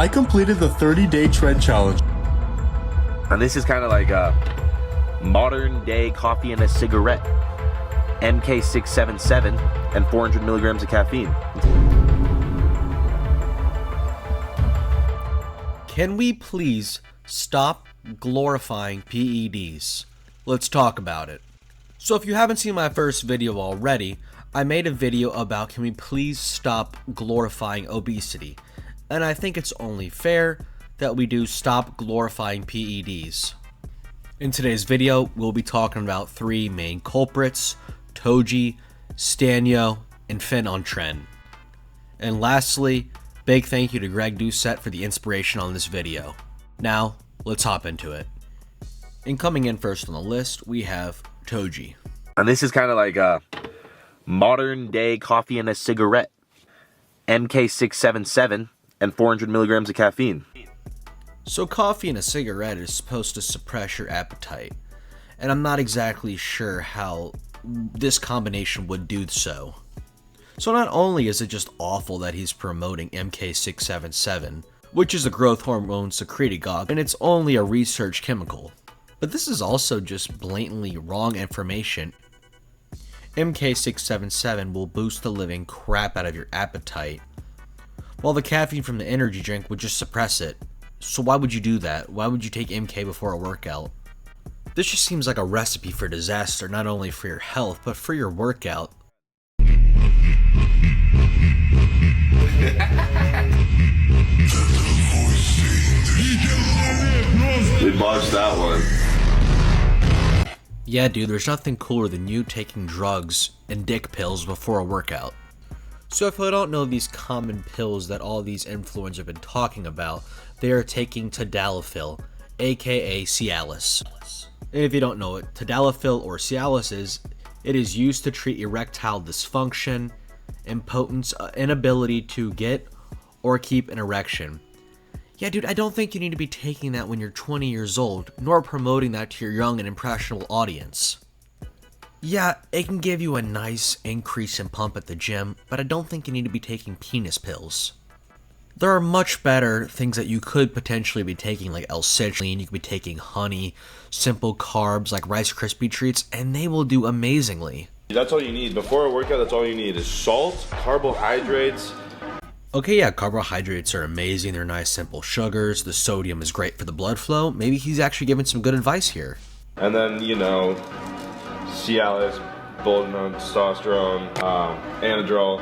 I completed the 30-day Tren challenge. And this is kind of like a modern day coffee and a cigarette. MK677 and 400 milligrams of caffeine. Can we please stop glorifying PEDs? Let's talk about it. So if you haven't seen my first video already, I made a video about can we please stop glorifying obesity. And I think it's only fair that we do stop glorifying PEDs. In today's video, we'll be talking about three main culprits: Toji, Stano, and Finn on Tren. And lastly, big thank you to Greg Doucette for the inspiration on this video. Now, let's hop into it. And coming in first on the list, we have Toji. And this is kind of like a modern day coffee and a cigarette. MK677 and 400 milligrams of caffeine. So coffee and a cigarette is supposed to suppress your appetite, and I'm not exactly sure how this combination would do so. So not only is it just awful that he's promoting MK677, which is a growth hormone secretagogue, and it's only a research chemical, but this is also just blatantly wrong information. MK677 will boost the living crap out of your appetite, while the caffeine from the energy drink would just suppress it. So why would you do that? Why would you take MK before a workout? This just seems like a recipe for disaster, not only for your health, but for your workout. They botched that one. Yeah, dude, there's nothing cooler than you taking drugs and dick pills before a workout. So if you don't know these common pills that all these influencers have been talking about, they are taking tadalafil, aka Cialis. And if you don't know what tadalafil or Cialis is, it is used to treat erectile dysfunction, impotence, inability to get or keep an erection. Yeah, dude, I don't think you need to be taking that when you're 20 years old, nor promoting that to your young and impressionable audience. Yeah, it can give you a nice increase in pump at the gym, but I don't think you need to be taking penis pills. There are much better things that you could potentially be taking, like L-citrulline. You could be taking honey, simple carbs like Rice Krispie treats, and they will do amazingly. That's all you need. Before a workout, that's all you need is salt, carbohydrates. Okay, yeah, carbohydrates are amazing. They're nice, simple sugars. The sodium is great for the blood flow. Maybe he's actually giving some good advice here. And then, you know, Cialis, Boldenone, testosterone, Anadrol.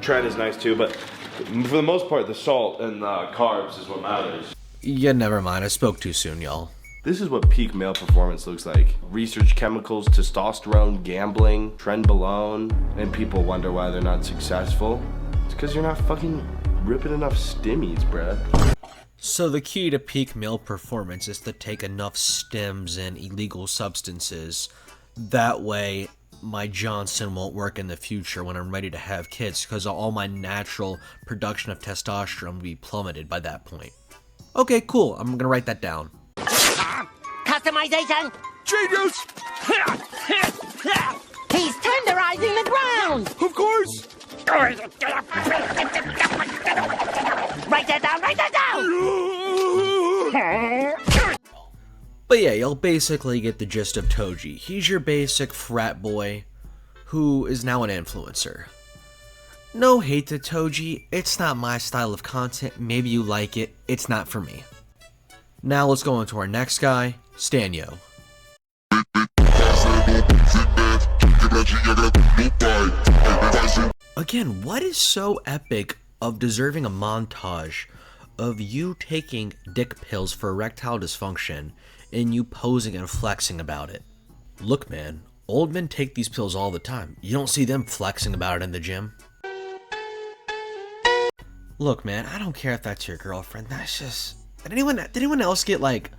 Tren is nice too, but for the most part, the salt and carbs is what matters. Yeah, never mind. I spoke too soon, y'all. This is what peak male performance looks like. Research chemicals, testosterone, gambling, trenbolone, and people wonder why they're not successful. It's because you're not fucking ripping enough stimmies, bruh. So the key to peak male performance is to take enough stims and illegal substances. That way, my Johnson won't work in the future when I'm ready to have kids, because all my natural production of testosterone will be plummeted by that point. Okay, cool. I'm gonna write that down. Customization! Genius! He's tenderizing the ground! Of course! Write that down, write that down! But yeah, you'll basically get the gist of Toji. He's your basic frat boy who is now an influencer. No hate to Toji, it's not my style of content. Maybe you like it, it's not for me. Now let's go on to our next guy, Stano. Again, what is so epic of deserving a montage of you taking dick pills for erectile dysfunction and you posing and flexing about it? Look, man, old men take these pills all the time. You don't see them flexing about it in the gym. Look, man, I don't care if that's your girlfriend. That's just... Did anyone else get, like,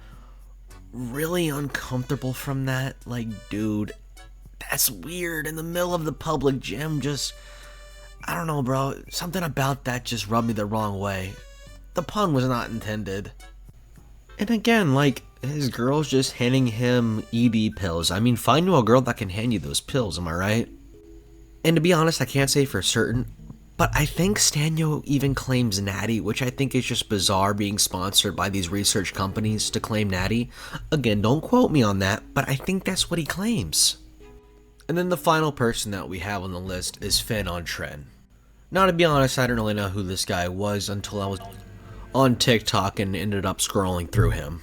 really uncomfortable from that? Like, dude, that's weird. In the middle of the public gym, just... I don't know, bro. Something about that just rubbed me the wrong way. The pun was not intended. And again, like, his girl's just handing him ED pills. I mean, find you a girl that can hand you those pills, am I right? And to be honest, I can't say for certain, But I think Stano even claims Natty, which I think is just bizarre being sponsored by these research companies to claim Natty. Again, don't quote me on that, but I think that's what he claims. And then the final person that we have on the list is Finn on Tren. Now, to be honest, I didn't really know who this guy was until I was on TikTok and ended up scrolling through him.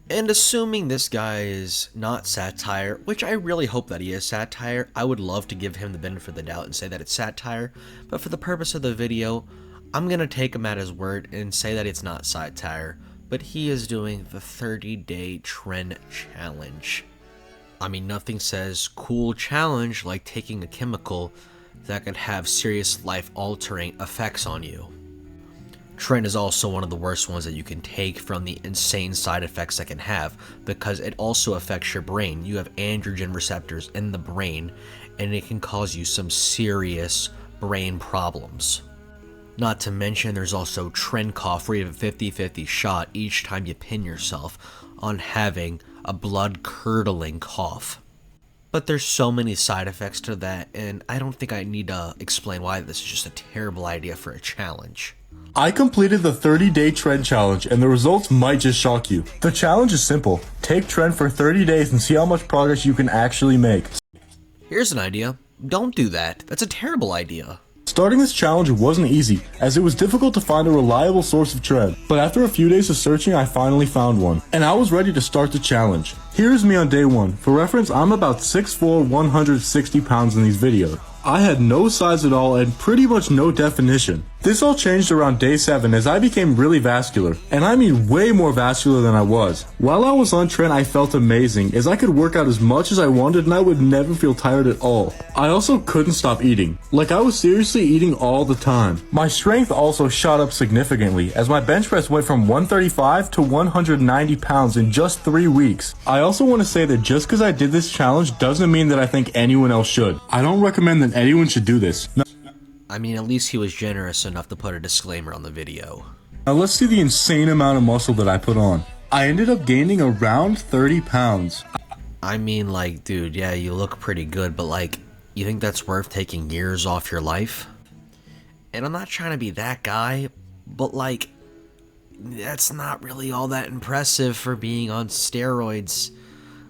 And assuming this guy is not satire, which I really hope that he is satire, I would love to give him the benefit of the doubt and say that it's satire, but for the purpose of the video, I'm gonna take him at his word and say that it's not satire, but he is doing the 30-day Tren challenge. I mean, nothing says cool challenge like taking a chemical that could have serious life-altering effects on you. Tren is also one of the worst ones that you can take from the insane side effects that can have, because it also affects your brain. You have androgen receptors in the brain, and it can cause you some serious brain problems. Not to mention, there's also Tren cough, where you have a 50-50 shot each time you pin yourself on having a blood-curdling cough. But there's so many side effects to that, and I don't think I need to explain why this is just a terrible idea for a challenge. I completed the 30-day Tren challenge, and the results might just shock you. The challenge is simple. Take Tren for 30 days and see how much progress you can actually make. Here's an idea. Don't do that. That's a terrible idea. Starting this challenge wasn't easy, as it was difficult to find a reliable source of Tren. But after a few days of searching, I finally found one, and I was ready to start the challenge. Here's me on day 1. For reference, I'm about 6'4", 160 pounds in these videos. I had no size at all and pretty much no definition. This all changed around day 7 as I became really vascular, and I mean way more vascular than I was. While I was on Tren, I felt amazing as I could work out as much as I wanted and I would never feel tired at all. I also couldn't stop eating. Like, I was seriously eating all the time. My strength also shot up significantly as my bench press went from 135 to 190 pounds in just 3 weeks. I also want to say that just because I did this challenge doesn't mean that I think anyone else should. I don't recommend that anyone should do this. I mean, at least he was generous enough to put a disclaimer on the video. Now let's see the insane amount of muscle that I put on. I ended up gaining around 30 pounds. I mean, like, dude, yeah, you look pretty good, but like, you think that's worth taking years off your life? And I'm not trying to be that guy, but like, that's not really all that impressive for being on steroids.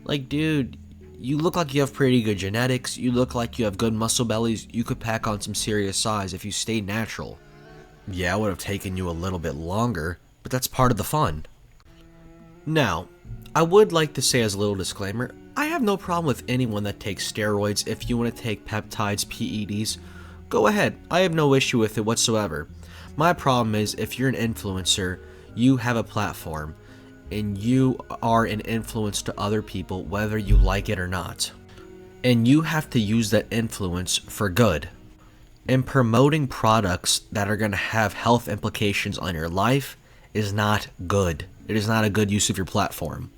Like, dude, you look like you have pretty good genetics, you look like you have good muscle bellies, you could pack on some serious size if you stayed natural. Yeah, it would have taken you a little bit longer, but that's part of the fun. Now, I would like to say as a little disclaimer, I have no problem with anyone that takes steroids. If you want to take peptides, PEDs, go ahead, I have no issue with it whatsoever. My problem is, if you're an influencer, you have a platform, and you are an influence to other people whether you like it or not. And you have to use that influence for good. And promoting products that are going to have health implications on your life is not good. It is not a good use of your platform.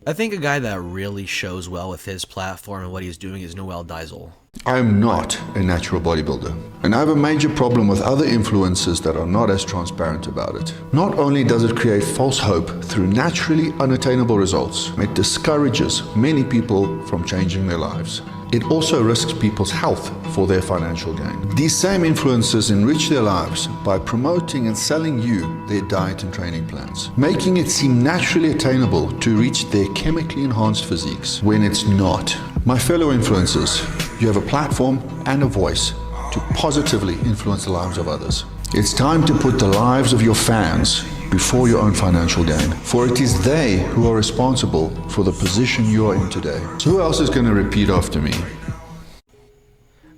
I think a guy that really shows well with his platform and what he's doing is Noel Diesel. I'm not a natural bodybuilder, and I have a major problem with other influencers that are not as transparent about it. Not only does it create false hope through naturally unattainable results, it discourages many people from changing their lives. It also risks people's health for their financial gain. These same influencers enrich their lives by promoting and selling you their diet and training plans, making it seem naturally attainable to reach their chemically enhanced physiques when it's not. My fellow influencers, you have a platform and a voice to positively influence the lives of others. It's time to put the lives of your fans before your own financial gain, for it is they who are responsible for the position you are in today. So who else is going to repeat after me?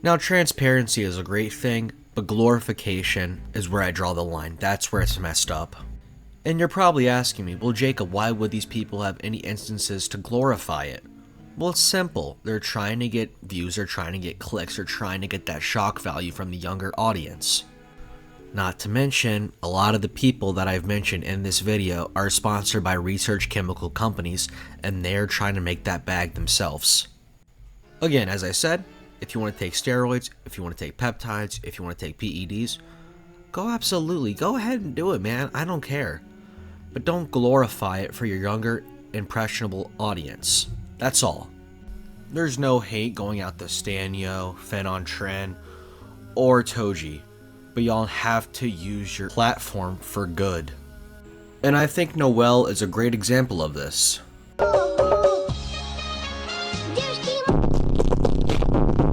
Now, transparency is a great thing, but glorification is where I draw the line. That's where it's messed up. And you're probably asking me, well, Jacob, why would these people have any instances to glorify it? Well, it's simple. They're trying to get views, they're trying to get clicks, they're trying to get that shock value from the younger audience. Not to mention, a lot of the people that I've mentioned in this video are sponsored by research chemical companies, and they're trying to make that bag themselves. Again, as I said, if you want to take steroids, if you want to take peptides, if you want to take PEDs, go absolutely, go ahead and do it, man, I don't care. But don't glorify it for your younger, impressionable audience. That's all. There's no hate going out to Stano, Finn on Tren, or Toji, but y'all have to use your platform for good. And I think Noelle is a great example of this.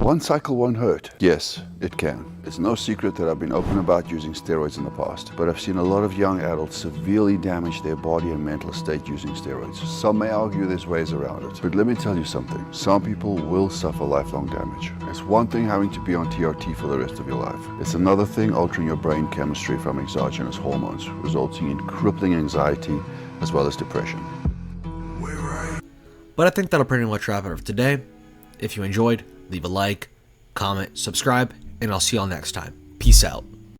One cycle won't hurt. Yes, it can. It's no secret that I've been open about using steroids in the past, but I've seen a lot of young adults severely damage their body and mental state using steroids. Some may argue there's ways around it, but let me tell you something. Some people will suffer lifelong damage. It's one thing having to be on TRT for the rest of your life. It's another thing altering your brain chemistry from exogenous hormones, resulting in crippling anxiety as well as depression. But I think that'll pretty much wrap it up for today. If you enjoyed, leave a like, comment, subscribe, and I'll see y'all next time. Peace out.